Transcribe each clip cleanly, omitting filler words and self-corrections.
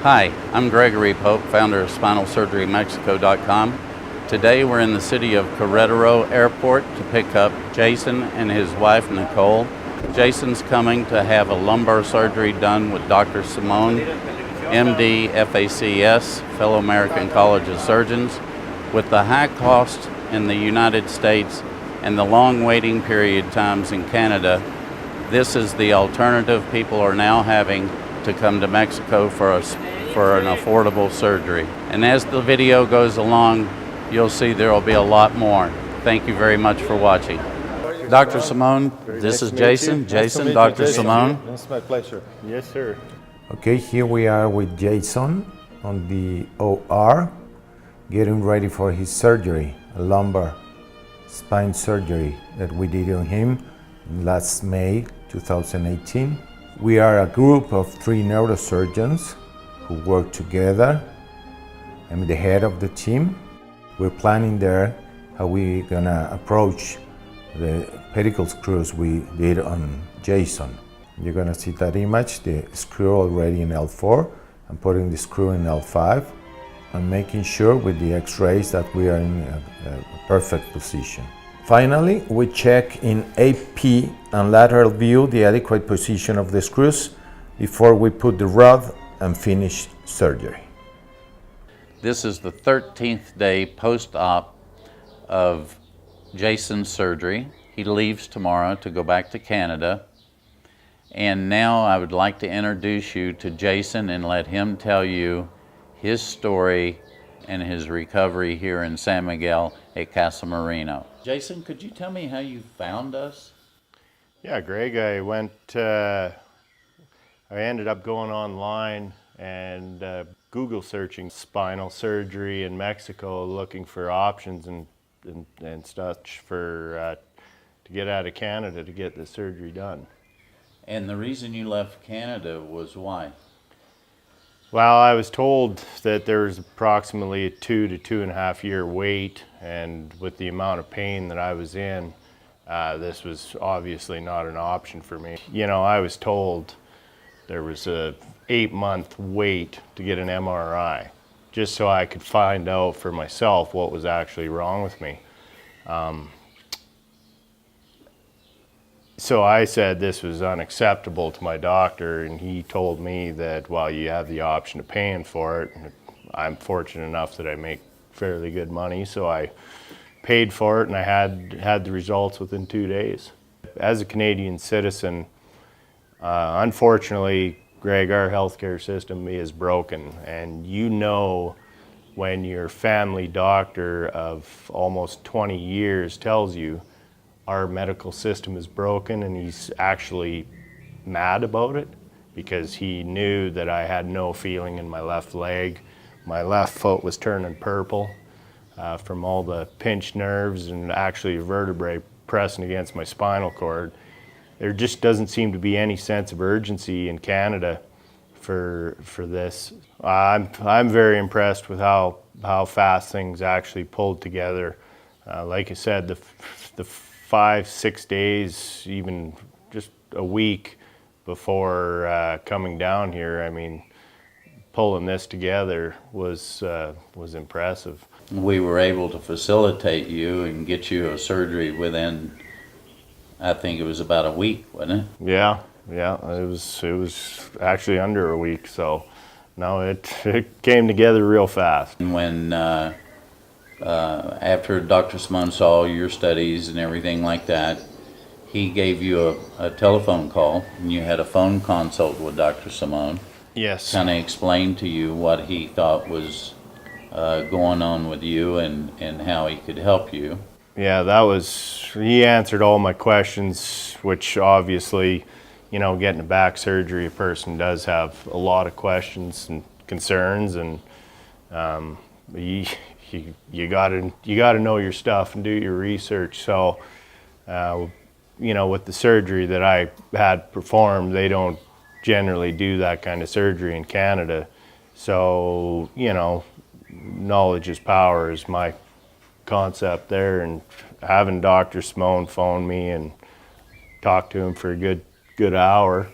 Hi, I'm Gregory Pope, founder of SpinalSurgeryMexico.com. Today we're in the city of Querétaro Airport to pick up Jason and his wife Nicole. Jason's coming to have a lumbar surgery done with Dr. Salmon, MD, FACS, fellow American College of Surgeons. With the high cost in the United States and the long waiting period times in Canada, this is the alternative people are now having to come to Mexico for an affordable surgery. And as the video goes along, you'll see there will be a lot more. Thank you very much for watching. Dr. Salmon, this is Jason. Jason, Dr. Salmon. It's my pleasure. Yes, sir. Okay, here we are with Jason on the OR, getting ready for his surgery, a lumbar spine surgery that we did on him last May 2018. We are a group of 3 neurosurgeons who work together. I'm the head of the team. We're planning there how we're gonna approach the pedicle screws we did on Jason. You're gonna see that image, the screw already in L4. I'm putting the screw in L5. I'm making sure with the x-rays that we are in a perfect position. Finally, we check in AP and lateral view the adequate position of the screws before we put the rod and finish surgery. This is the 13th day post-op of Jason's surgery. He leaves tomorrow to go back to Canada. And now I would like to introduce you to Jason and let him tell you his story and his recovery here in San Miguel at Casa Marino. Jason, could you tell me how you found us? Yeah, Greg, I ended up going online and Google searching spinal surgery in Mexico, looking for options and such for to get out of Canada to get the surgery done. And the reason you left Canada was why? Well, I was told that there was approximately a 2 to 2.5 year wait, and with the amount of pain that I was in, this was obviously not an option for me. You know, I was told there was a 8-month wait to get an MRI, just so I could find out for myself what was actually wrong with me. So I said this was unacceptable to my doctor, and he told me that, well, you have the option of paying for it. I'm fortunate enough that I make fairly good money, so I paid for it, and I had the results within 2 days. As a Canadian citizen, unfortunately, Greg, our healthcare system is broken, and you know when your family doctor of almost 20 years tells you our medical system is broken, and he's actually mad about it because he knew that I had no feeling in my left leg. My left foot was turning purple from all the pinched nerves and actually a vertebrae pressing against my spinal cord. There just doesn't seem to be any sense of urgency in Canada for this. I'm very impressed with how fast things actually pulled together. Like I said, the 5-6 days, even just a week before coming down here, I mean, pulling this together was impressive. We were able to facilitate you and get you a surgery within, I think it was about a week, wasn't it? Yeah, it was actually under a week, so no, it came together real fast. And when after Dr. Salmon saw your studies and everything like that, he gave you a telephone call, and you had a phone consult with Dr. Salmon. Yes. Kind of explained to you what he thought was going on with you and how he could help you. Yeah, he answered all my questions, which obviously, you know, getting a back surgery, a person does have a lot of questions and concerns, and you gotta know your stuff and do your research. So, you know, with the surgery that I had performed, they don't generally do that kind of surgery in Canada. So, you know, knowledge is power is my concept there, and having Dr. Salmon phone me and talk to him for a good hour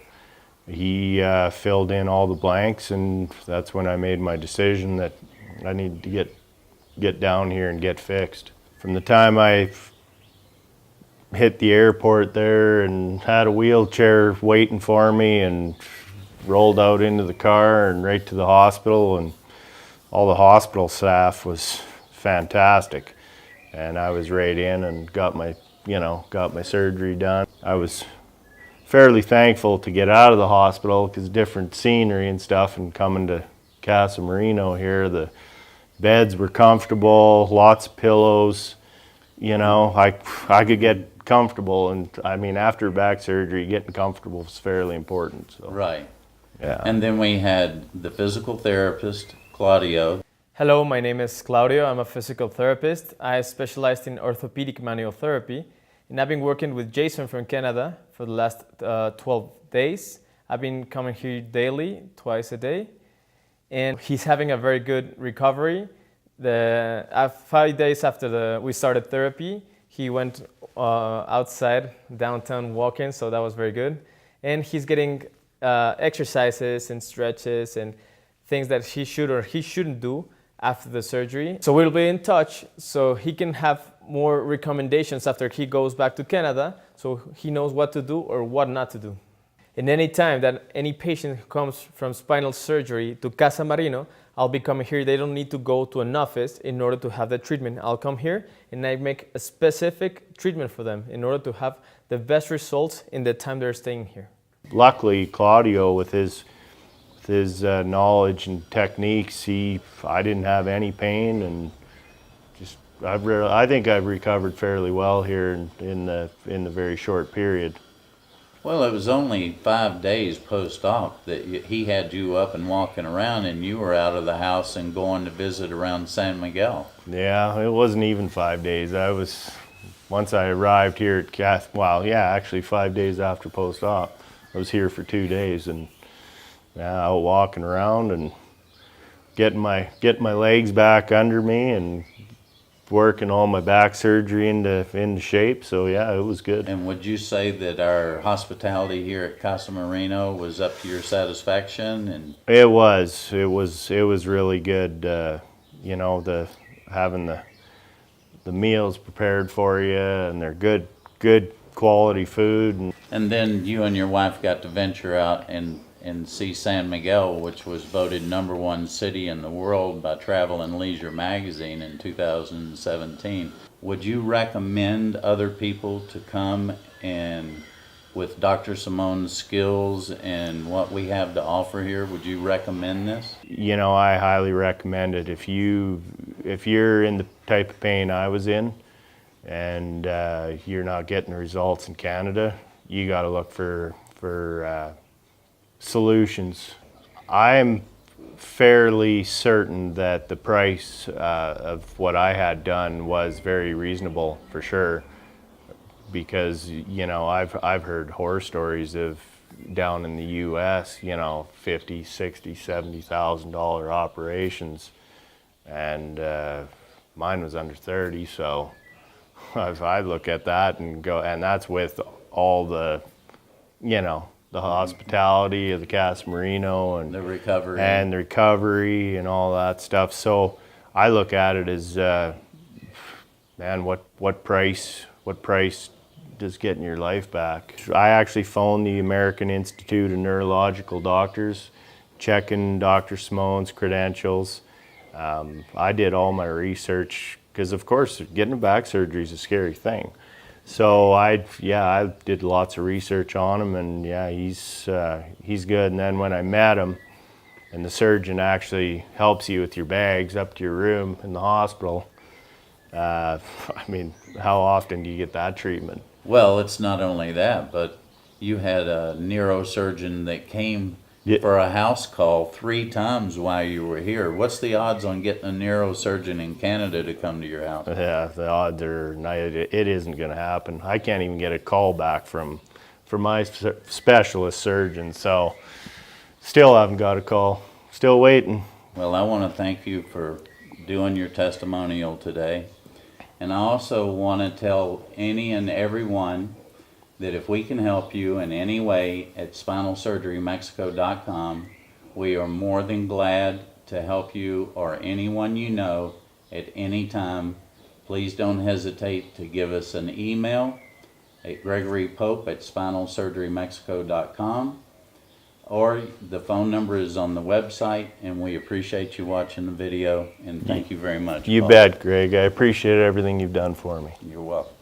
he filled in all the blanks, and that's when I made my decision that I needed to get down here and get fixed. From the time I hit the airport there and had a wheelchair waiting for me and rolled out into the car and right to the hospital, and all the hospital staff was fantastic, and I was right in and got my surgery done. I was fairly thankful to get out of the hospital because different scenery and stuff, and coming to Casa Marino here, the beds were comfortable, lots of pillows, I could get comfortable, and I mean, after back surgery, getting comfortable is fairly important. So. Right. Yeah. And then we had the physical therapist, Claudio. Hello, my name is Claudio. I'm a physical therapist. I specialized in orthopedic manual therapy, and I've been working with Jason from Canada for the last 12 days. I've been coming here daily, twice a day, and he's having a very good recovery. 5 days after we started therapy, he went outside downtown walking, so that was very good. And he's getting exercises and stretches and things that he should or he shouldn't do after the surgery. So we'll be in touch so he can have more recommendations after he goes back to Canada, so he knows what to do or what not to do. And any time that any patient comes from spinal surgery to Casa Marino, I'll be coming here. They don't need to go to an office in order to have the treatment. I'll come here and I make a specific treatment for them in order to have the best results in the time they're staying here. Luckily, Claudio, with his knowledge and techniques, I didn't have any pain, and I think I've recovered fairly well here in the very short period. Well, it was only 5 days post-op that he had you up and walking around, and you were out of the house and going to visit around San Miguel. Yeah, it wasn't even 5 days. Once I arrived here at actually 5 days after post-op, I was here for 2 days, and out walking around and getting my legs back under me and working all my back surgery into shape. So yeah, it was good. And would you say that our hospitality here at Casa Marino was up to your satisfaction? And it was really good. Having the meals prepared for you, and they're good quality food. And then you and your wife got to venture out and see San Miguel, which was voted #1 city in the world by Travel and Leisure magazine in 2017. Would you recommend other people to come and, with Dr. Simone's skills and what we have to offer here, would you recommend this? I highly recommend it. If you're in the type of pain I was in, and you're not getting the results in Canada, you got to look for solutions. I'm fairly certain that the price of what I had done was very reasonable, for sure, because I've heard horror stories of down in the U.S. $50,000, $60,000, $70,000 operations, and mine was under 30. So if I look at that and go, and that's with all the the hospitality of the Casa Marino and the recovery and all that stuff. So I look at it as, man, what price does getting your life back? I actually phoned the American Institute of Neurological Doctors, checking Dr. Simone's credentials. I did all my research because, of course, getting a back surgery is a scary thing. So I did lots of research on him, and yeah, he's good. And then when I met him, and the surgeon actually helps you with your bags up to your room in the hospital, I mean, how often do you get that treatment? Well, it's not only that, but you had a neurosurgeon that came for a house call 3 times while you were here. What's the odds on getting a neurosurgeon in Canada to come to your house? Yeah, the odds are, it isn't going to happen. I can't even get a call back from my specialist surgeon, so still haven't got a call. Still waiting. Well, I want to thank you for doing your testimonial today. And I also want to tell any and everyone that if we can help you in any way at spinalsurgerymexico.com, we are more than glad to help you or anyone you know at any time. Please don't hesitate to give us an email at gregorypope at spinalsurgerymexico.com, or the phone number is on the website, and we appreciate you watching the video, and thank you very much. You Paul. bet, Greg. I appreciate everything you've done for me. You're welcome.